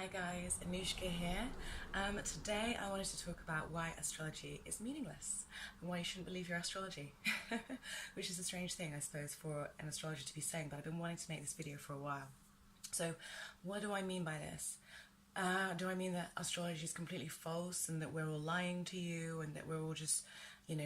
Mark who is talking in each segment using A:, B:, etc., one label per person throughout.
A: Hi guys, Anushka here. Today I wanted to talk about why astrology is meaningless and why you shouldn't believe your astrology, which is a strange thing I suppose for an astrologer to be saying, but I've been wanting to make this video for a while. So what do I mean by this? Do I mean that astrology is completely false and that we're all lying to you and that we're all just,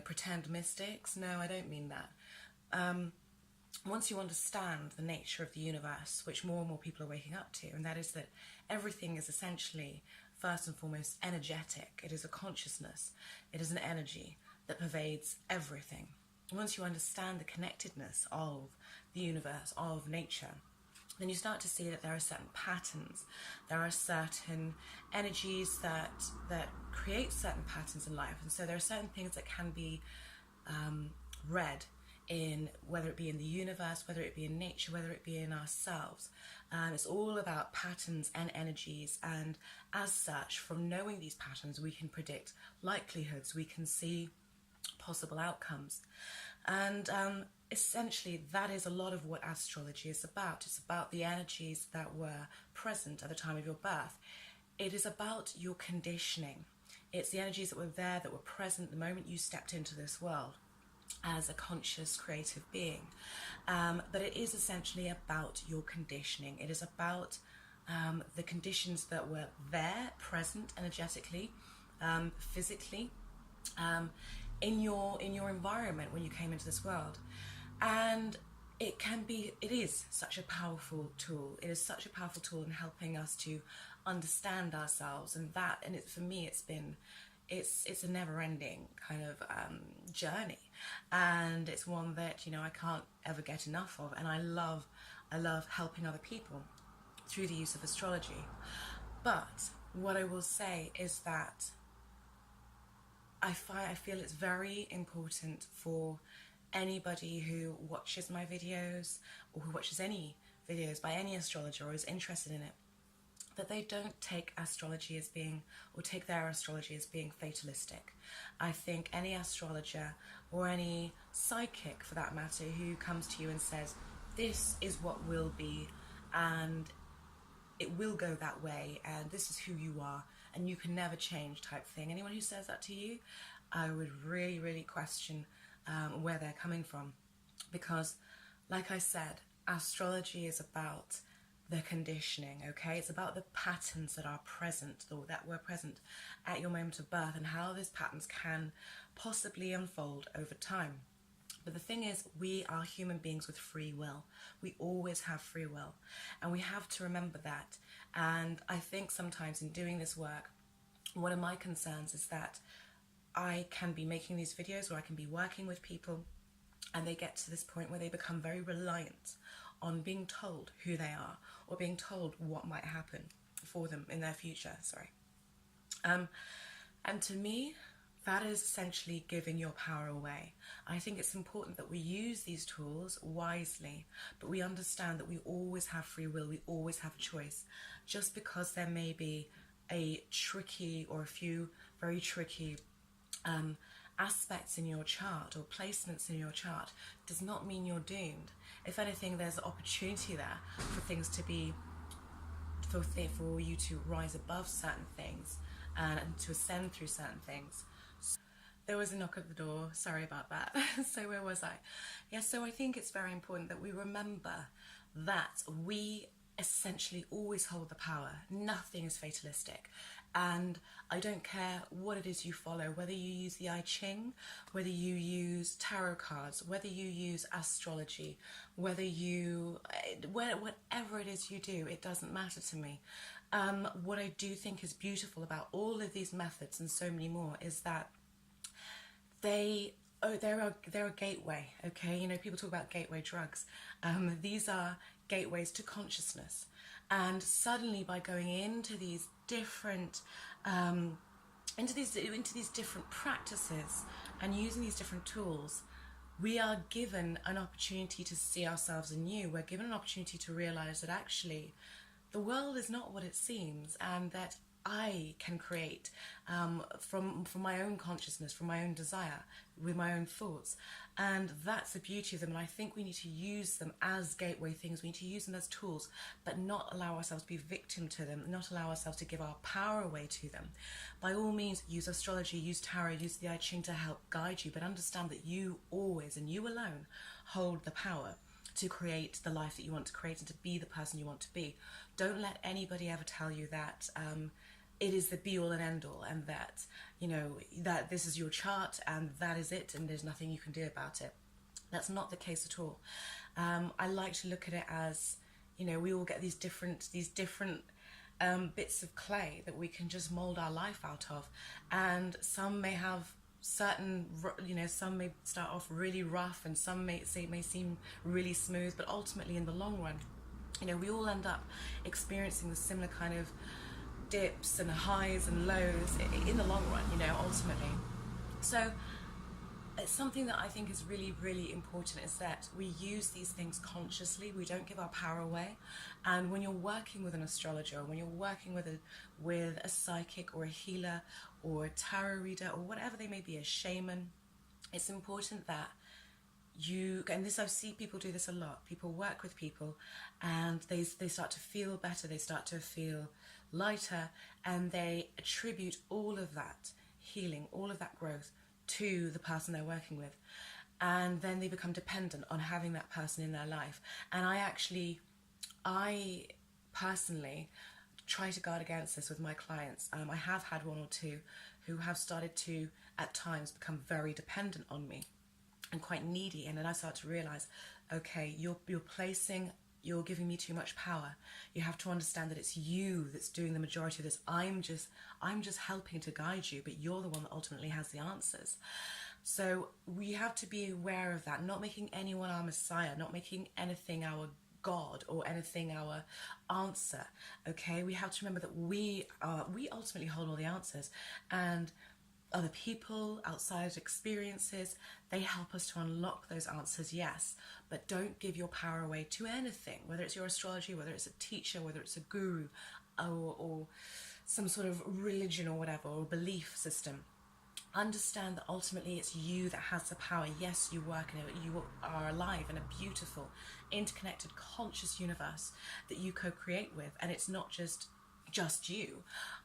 A: pretend mystics? No, I don't mean that. Once you understand the nature of the universe, which more and more people are waking up to, and that is that everything is essentially, first and foremost, energetic. It is a consciousness. It is an energy that pervades everything. Once you understand the connectedness of the universe, of nature, then you start to see that there are certain patterns. There are certain energies that create certain patterns in life. And so there are certain things that can be read in, whether it be in the universe, whether it be in nature, whether it be in ourselves. It's all about patterns and energies, and as such, from knowing these patterns, we can predict likelihoods, we can see possible outcomes. And essentially, that is a lot of what astrology is about. It's about the energies that were present at the time of your birth. It is about your conditioning. It's the energies that were there, that were present the moment you stepped into this world as a conscious creative being, but it is essentially about your conditioning. It is about the conditions that were there, present energetically, physically, in your environment when you came into this world. And it is such a powerful tool. It is such a powerful tool in helping us to understand ourselves, and for me it's a never-ending kind of journey, and it's one that I can't ever get enough of, and I love helping other people through the use of astrology. But what I will say is that I feel it's very important for anybody who watches my videos or who watches any videos by any astrologer or is interested in it, that they don't take astrology as being, or take their astrology as being fatalistic. I think any astrologer or any psychic for that matter who comes to you and says, this is what will be and it will go that way and this is who you are and you can never change type thing, anyone who says that to you, I would really, really question where they're coming from. Because, like I said, astrology is about the conditioning, okay? It's about the patterns that are present, or that were present at your moment of birth, and how those patterns can possibly unfold over time. But the thing is, we are human beings with free will. We always have free will, and we have to remember that. And I think sometimes in doing this work, one of my concerns is that I can be making these videos, or I can be working with people, and they get to this point where they become very reliant on being told who they are, or being told what might happen for them in their future, and to me, that is essentially giving your power away. I think it's important that we use these tools wisely, but we understand that we always have free will, we always have a choice. Just because there may be a tricky, or a few very tricky aspects in your chart or placements in your chart does not mean you're doomed. If anything, there's an opportunity there for things to be, for you to rise above certain things and to ascend through certain things. So, there was a knock at the door, sorry about that. So where was I? Yeah, so I think it's very important that we remember that we essentially always hold the power. Nothing is fatalistic. And I don't care what it is you follow, whether you use the I Ching, whether you use tarot cards, whether you use astrology, whatever it is you do, it doesn't matter to me. What I do think is beautiful about all of these methods and so many more is that they're a gateway, okay? People talk about gateway drugs. These are gateways to consciousness. And suddenly, by going into these different into these different practices and using these different tools, we are given an opportunity to see ourselves anew. We're given an opportunity to realize that actually the world is not what it seems, and that I can create from my own consciousness, from my own desire, with my own thoughts. And that's the beauty of them. And I think we need to use them as gateway things. We need to use them as tools, but not allow ourselves to be victim to them, not allow ourselves to give our power away to them. By all means, use astrology, use tarot, use the I Ching to help guide you, but understand that you always, and you alone, hold the power to create the life that you want to create and to be the person you want to be. Don't let anybody ever tell you that it is the be all and end all, and that, you know, that this is your chart and that is it and there's nothing you can do about it. That's not the case at all. I like to look at it as, you know, we all get these different bits of clay that we can just mold our life out of, and some may have certain, you know, some may start off really rough and some may seem really smooth, but ultimately in the long run, you know, we all end up experiencing the similar kind of dips and highs and lows in the long run, you know, ultimately. So it's something that I think is really, really important, is that we use these things consciously. We don't give our power away. And when you're working with an astrologer, when you're working with a psychic or a healer or a tarot reader or whatever they may be, a shaman, it's important that you, and this, I see people do this a lot. People work with people and they start to feel better, they start to feel lighter, and they attribute all of that healing, all of that growth to the person they're working with, and then they become dependent on having that person in their life. And I personally try to guard against this with my clients. I have had one or two who have started to at times become very dependent on me and quite needy, and then I start to realize, okay, you're giving me too much power. You have to understand that it's you that's doing the majority of this. I'm just helping to guide you, but you're the one that ultimately has the answers. So we have to be aware of that, not making anyone our messiah, not making anything our God or anything our answer. Okay, we have to remember that we ultimately hold all the answers, and other people, outside experiences, they help us to unlock those answers, yes, but don't give your power away to anything, whether it's your astrology, whether it's a teacher, whether it's a guru, or some sort of religion or whatever, or belief system. Understand that ultimately it's you that has the power. Yes, you work in it, you are alive in a beautiful, interconnected, conscious universe that you co-create with, and it's not just you,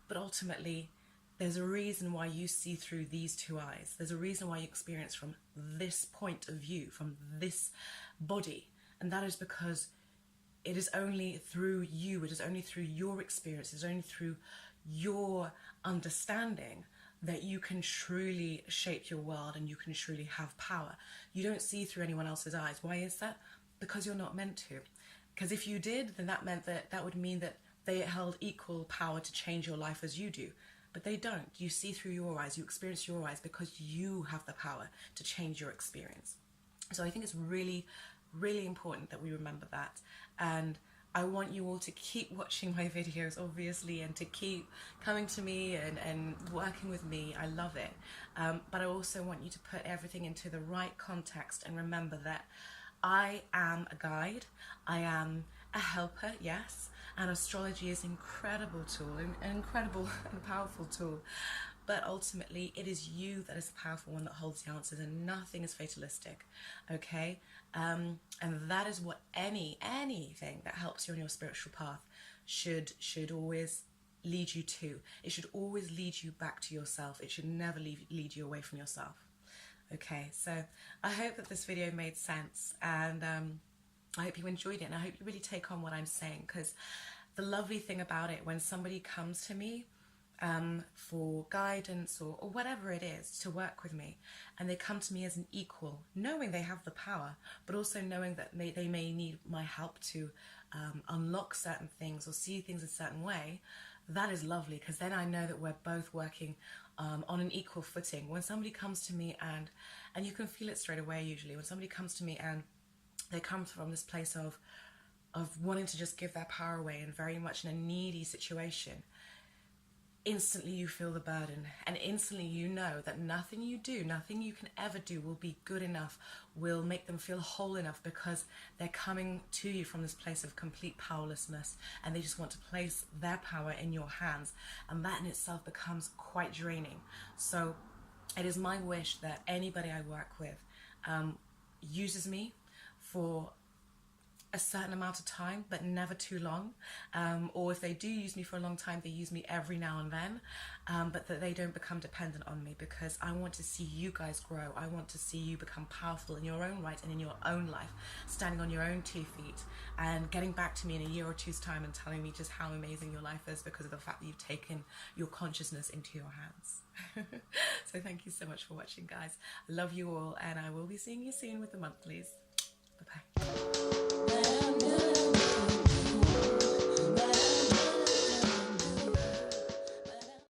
A: but ultimately there's a reason why you see through these two eyes. There's a reason why you experience from this point of view, from this body. And that is because it is only through you, it is only through your experience, it is only through your understanding that you can truly shape your world and you can truly have power. You don't see through anyone else's eyes. Why is that? Because you're not meant to. Because if you did, then that would mean that they held equal power to change your life as you do. But they don't. You see through your eyes, you experience your eyes because you have the power to change your experience. So I think it's really, really important that we remember that. And I want you all to keep watching my videos, obviously, and to keep coming to me and working with me. I love it. But I also want you to put everything into the right context and remember that I am a guide. I am a helper, yes. And astrology is an incredible tool, an incredible and powerful tool. But ultimately, it is you that is the powerful one that holds the answers, and nothing is fatalistic, okay? And that is what anything that helps you on your spiritual path should always lead you to. It should always lead you back to yourself. It should never lead you away from yourself. Okay, so I hope that this video made sense, and I hope you enjoyed it, and I hope you really take on what I'm saying, because the lovely thing about it, when somebody comes to me for guidance or whatever it is, to work with me, and they come to me as an equal, knowing they have the power, but also knowing that they may need my help to unlock certain things or see things a certain way, that is lovely, because then I know that we're both working on an equal footing. When somebody comes to me, and you can feel it straight away usually, when somebody comes to me and they come from this place of wanting to just give their power away and very much in a needy situation, instantly you feel the burden, and instantly you know that nothing you do, nothing you can ever do will be good enough, will make them feel whole enough, because they're coming to you from this place of complete powerlessness, and they just want to place their power in your hands, and that in itself becomes quite draining. So it is my wish that anybody I work with uses me for a certain amount of time, but never too long, or if they do use me for a long time, they use me every now and then, but that they don't become dependent on me, because I want to see you guys grow. I want to see you become powerful in your own right and in your own life, standing on your own 2 feet, and getting back to me in a year or two's time and telling me just how amazing your life is because of the fact that you've taken your consciousness into your hands. So thank you so much for watching, guys. I love you all, and I will be seeing you soon with the monthlies. Bye-bye.